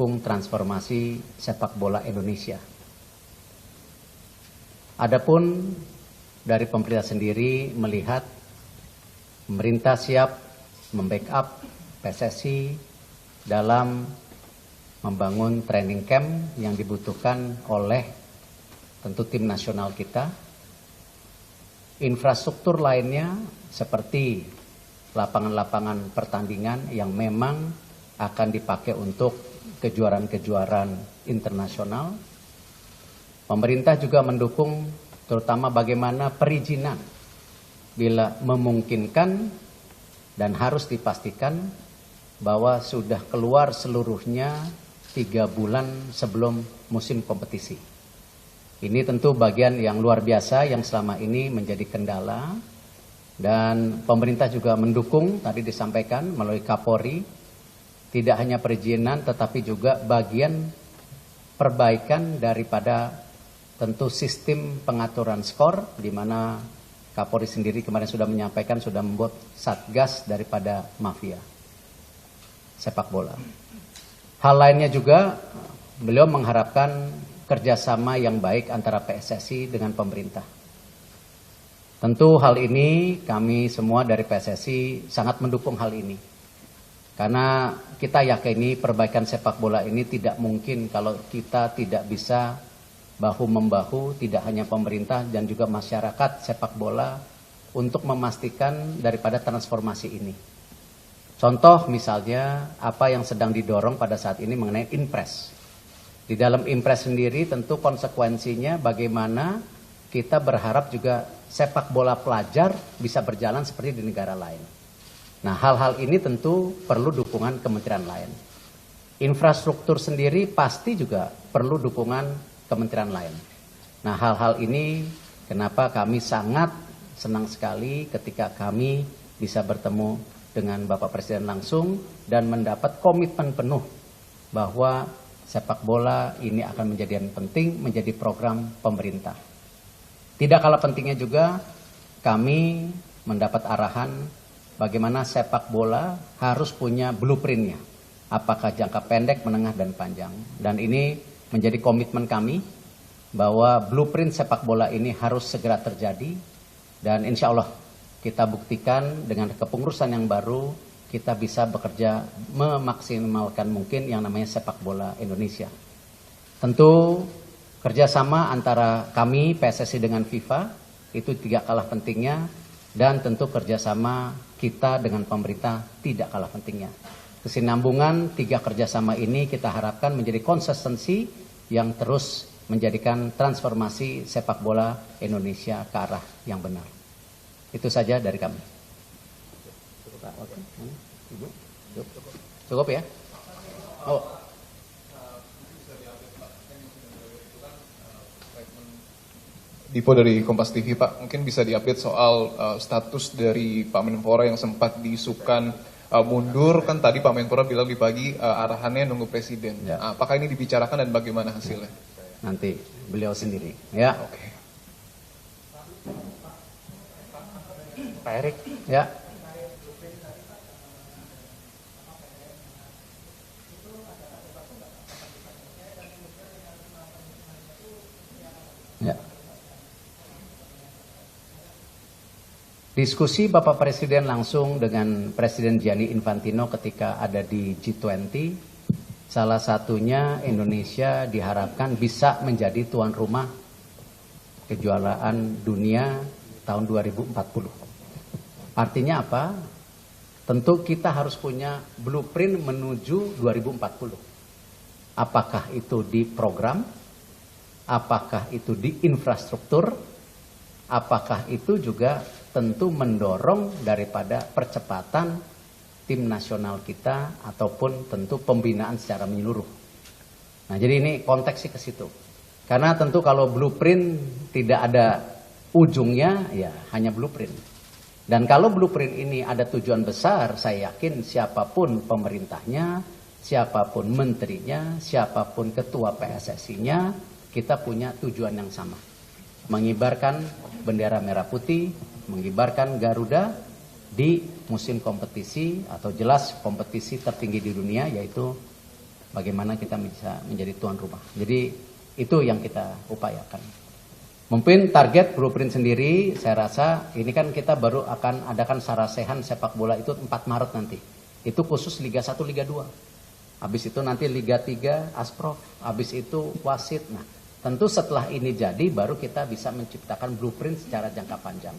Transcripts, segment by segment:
mendukung transformasi sepak bola Indonesia. Adapun dari pemerintah sendiri melihat pemerintah siap membackup PSSI dalam membangun training camp yang dibutuhkan oleh tentu tim nasional kita. Infrastruktur lainnya seperti lapangan-lapangan pertandingan yang memang akan dipakai untuk kejuaraan-kejuaraan internasional. Pemerintah juga mendukung terutama bagaimana perizinan bila memungkinkan dan harus dipastikan bahwa sudah keluar seluruhnya 3 bulan sebelum musim kompetisi. Ini tentu bagian yang luar biasa yang selama ini menjadi kendala, dan pemerintah juga mendukung, tadi disampaikan melalui Kapolri, tidak hanya perizinan tetapi juga bagian perbaikan daripada tentu sistem pengaturan skor, di mana Kapolri sendiri kemarin sudah menyampaikan sudah membuat satgas daripada mafia sepak bola. Hal lainnya juga beliau mengharapkan kerjasama yang baik antara PSSI dengan pemerintah. Tentu hal ini kami semua dari PSSI sangat mendukung hal ini. Karena kita yakini perbaikan sepak bola ini tidak mungkin kalau kita tidak bisa bahu-membahu, tidak hanya pemerintah dan juga masyarakat sepak bola untuk memastikan daripada transformasi ini. Contoh misalnya apa yang sedang didorong pada saat ini mengenai Inpres. Di dalam Inpres sendiri tentu konsekuensinya bagaimana kita berharap juga sepak bola pelajar bisa berjalan seperti di negara lain. Nah, hal-hal ini tentu perlu dukungan kementerian lain. Infrastruktur sendiri pasti juga perlu dukungan kementerian lain. Nah, hal-hal ini kenapa kami sangat senang sekali ketika kami bisa bertemu dengan Bapak Presiden langsung dan mendapat komitmen penuh bahwa sepak bola ini akan menjadi yang penting, menjadi program pemerintah. Tidak kalah pentingnya juga kami mendapat arahan bagaimana sepak bola harus punya blueprintnya. Apakah jangka pendek, menengah, dan panjang. Dan ini menjadi komitmen kami bahwa blueprint sepak bola ini harus segera terjadi. Dan insya Allah kita buktikan dengan kepengurusan yang baru kita bisa bekerja memaksimalkan mungkin yang namanya sepak bola Indonesia. Tentu kerjasama antara kami PSSI dengan FIFA itu tidak kalah pentingnya, dan tentu kerjasama kita dengan pemerintah tidak kalah pentingnya. Kesinambungan 3 kerjasama ini kita harapkan menjadi konsistensi yang terus menjadikan transformasi sepak bola Indonesia ke arah yang benar. Itu saja dari kami. Cukup ya? Oh. Dipo dari Kompas TV, Pak, mungkin bisa diupdate soal status dari Pak Menpora yang sempat diisukan mundur. Kan tadi Pak Menpora bilang di pagi arahannya nunggu presiden. Ya. Apakah ini dibicarakan dan bagaimana hasilnya? Nanti beliau sendiri. Ya. Oke. Pak Erik. Ya. Ya. Diskusi Bapak Presiden langsung dengan Presiden Gianni Infantino ketika ada di G20, salah satunya Indonesia diharapkan bisa menjadi tuan rumah kejuaraan dunia tahun 2040. Artinya apa? Tentu kita harus punya blueprint menuju 2040. Apakah itu di program? Apakah itu di infrastruktur? Apakah itu juga tentu mendorong daripada percepatan tim nasional kita ataupun tentu pembinaan secara menyeluruh. Nah, jadi ini konteksnya ke situ. Karena tentu kalau blueprint tidak ada ujungnya, ya hanya blueprint. Dan kalau blueprint ini ada tujuan besar, saya yakin siapapun pemerintahnya, siapapun menterinya, siapapun ketua PSSI-nya, kita punya tujuan yang sama. Mengibarkan bendera merah putih, mengibarkan Garuda di musim kompetisi atau jelas kompetisi tertinggi di dunia, yaitu bagaimana kita bisa menjadi tuan rumah. Jadi itu yang kita upayakan. Mungkin target blueprint sendiri, saya rasa ini kan kita baru akan adakan sarasehan sepak bola itu 4 Maret nanti. Itu khusus Liga 1, Liga 2. Habis itu nanti Liga 3, Asprof. Habis itu wasit. Nah, tentu setelah ini jadi baru kita bisa menciptakan blueprint secara jangka panjang.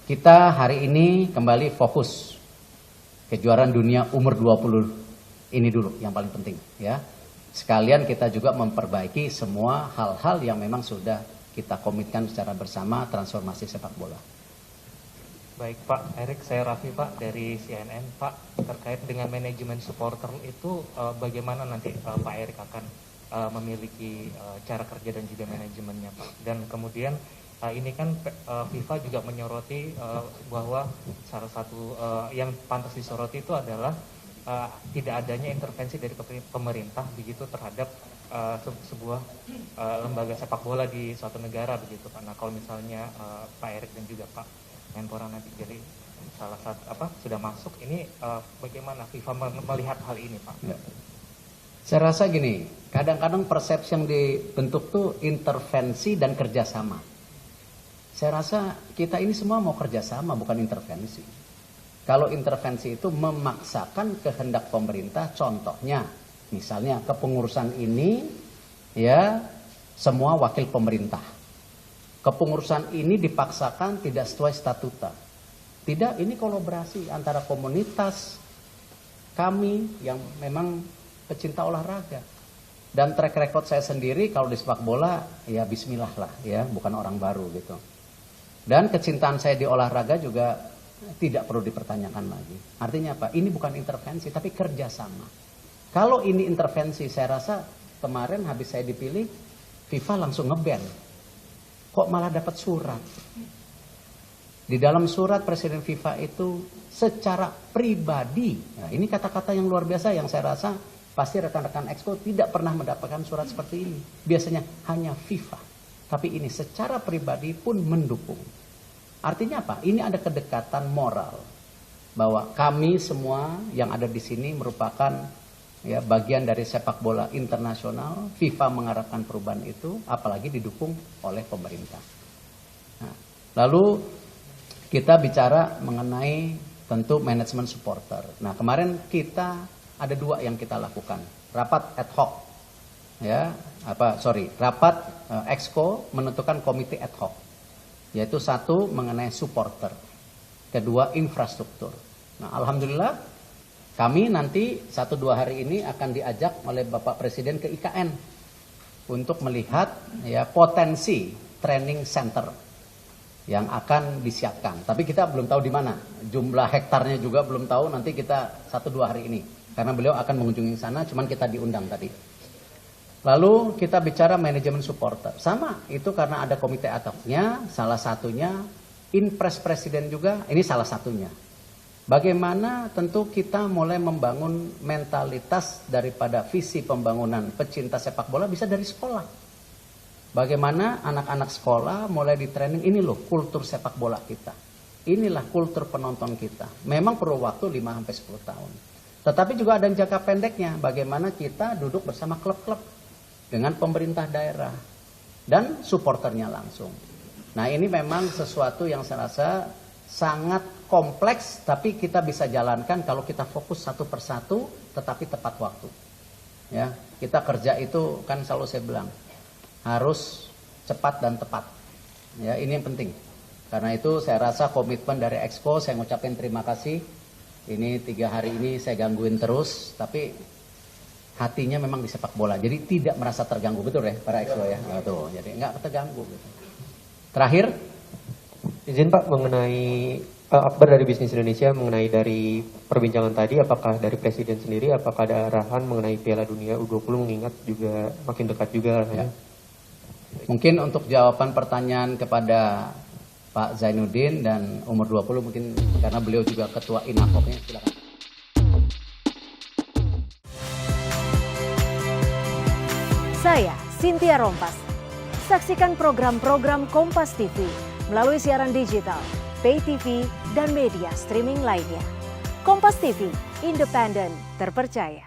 Kita hari ini kembali fokus kejuaraan dunia umur 20 ini dulu yang paling penting ya. Sekalian kita juga memperbaiki semua hal-hal yang memang sudah kita komitkan secara bersama transformasi sepak bola. Baik Pak Erik, saya Raffi Pak dari CNN. Pak, terkait dengan manajemen supporter itu bagaimana nanti Pak Erik akan memiliki cara kerja dan juga manajemennya Pak? Dan kemudian ini kan FIFA juga menyoroti bahwa salah satu yang pantas disoroti itu adalah tidak adanya intervensi dari pemerintah begitu terhadap sebuah lembaga sepak bola di suatu negara begitu Pak. Nah kalau misalnya Pak Erik dan juga Pak Menpora nanti jadi salah satu sudah masuk ini bagaimana FIFA melihat hal ini Pak? Ya. Saya rasa gini, kadang-kadang persepsi yang dibentuk tuh intervensi dan kerjasama. Saya rasa kita ini semua mau kerjasama bukan intervensi. Kalau intervensi itu memaksakan kehendak pemerintah, contohnya misalnya kepengurusan ini ya semua wakil pemerintah. Kepengurusan ini dipaksakan tidak sesuai statuta. Tidak, ini kolaborasi antara komunitas kami yang memang pecinta olahraga. Dan track record saya sendiri kalau di sepak bola ya bismillah lah ya, bukan orang baru gitu. Dan kecintaan saya di olahraga juga tidak perlu dipertanyakan lagi. Artinya apa? Ini bukan intervensi tapi kerjasama. Kalau ini intervensi, saya rasa kemarin habis saya dipilih, FIFA langsung nge-ban. Kok malah dapat surat? Di dalam surat Presiden FIFA itu secara pribadi, nah ini kata-kata yang luar biasa yang saya rasa pasti rekan-rekan Exco tidak pernah mendapatkan surat seperti ini. Biasanya hanya FIFA. Tapi ini secara pribadi pun mendukung. Artinya apa? Ini ada kedekatan moral. Bahwa kami semua yang ada di sini merupakan ya bagian dari sepak bola internasional. FIFA mengharapkan perubahan itu, apalagi didukung oleh pemerintah. Nah, lalu kita bicara mengenai tentu manajemen supporter. Nah, kemarin kita ada 2 yang kita lakukan. Rapat ad hoc. Ya, rapat Exco menentukan komite ad hoc. Yaitu 1 mengenai supporter. Kedua, infrastruktur. Nah, alhamdulillah kami nanti 1-2 hari ini akan diajak oleh Bapak Presiden ke IKN untuk melihat ya potensi training center yang akan disiapkan. Tapi kita belum tahu di mana. Jumlah hektarnya juga belum tahu, nanti kita 1-2 hari ini. Karena beliau akan mengunjungi sana, cuman kita diundang tadi. Lalu kita bicara manajemen supporter. Sama, itu karena ada komite ad hoc-nya, salah satunya Inpres Presiden juga, ini salah satunya. Bagaimana tentu kita mulai membangun mentalitas daripada visi pembangunan pecinta sepak bola bisa dari sekolah. Bagaimana anak-anak sekolah mulai di training, ini loh kultur sepak bola kita. Inilah kultur penonton kita. Memang perlu waktu 5-10 tahun. Tetapi juga ada jangka pendeknya, bagaimana kita duduk bersama klub-klub dengan pemerintah daerah dan supporternya langsung. Nah ini memang sesuatu yang saya rasa sangat kompleks, tapi kita bisa jalankan kalau kita fokus satu persatu, tetapi tepat waktu. Ya, kita kerja itu kan selalu saya bilang harus cepat dan tepat. Ya, ini yang penting. Karena itu saya rasa komitmen dari Exco, saya ngucapin terima kasih. Ini 3 hari ini saya gangguin terus, tapi hatinya memang di sepak bola. Jadi tidak merasa terganggu, betul ya para Exco ya. Nah, tuh, jadi nggak terganggu. Gitu. Terakhir, izin Pak mengenai Akbar dari Bisnis Indonesia mengenai dari perbincangan tadi, apakah dari Presiden sendiri, apakah ada arahan mengenai Piala Dunia U20 mengingat juga makin dekat juga ya. Mungkin untuk jawaban pertanyaan kepada Pak Zainuddin dan umur 20 mungkin karena beliau juga ketua INAFOP-nya, silakan. Saya Cynthia Rompas. Saksikan program-program Kompas TV melalui siaran digital, pay TV, dan media streaming lainnya. Kompas TV, independen, terpercaya.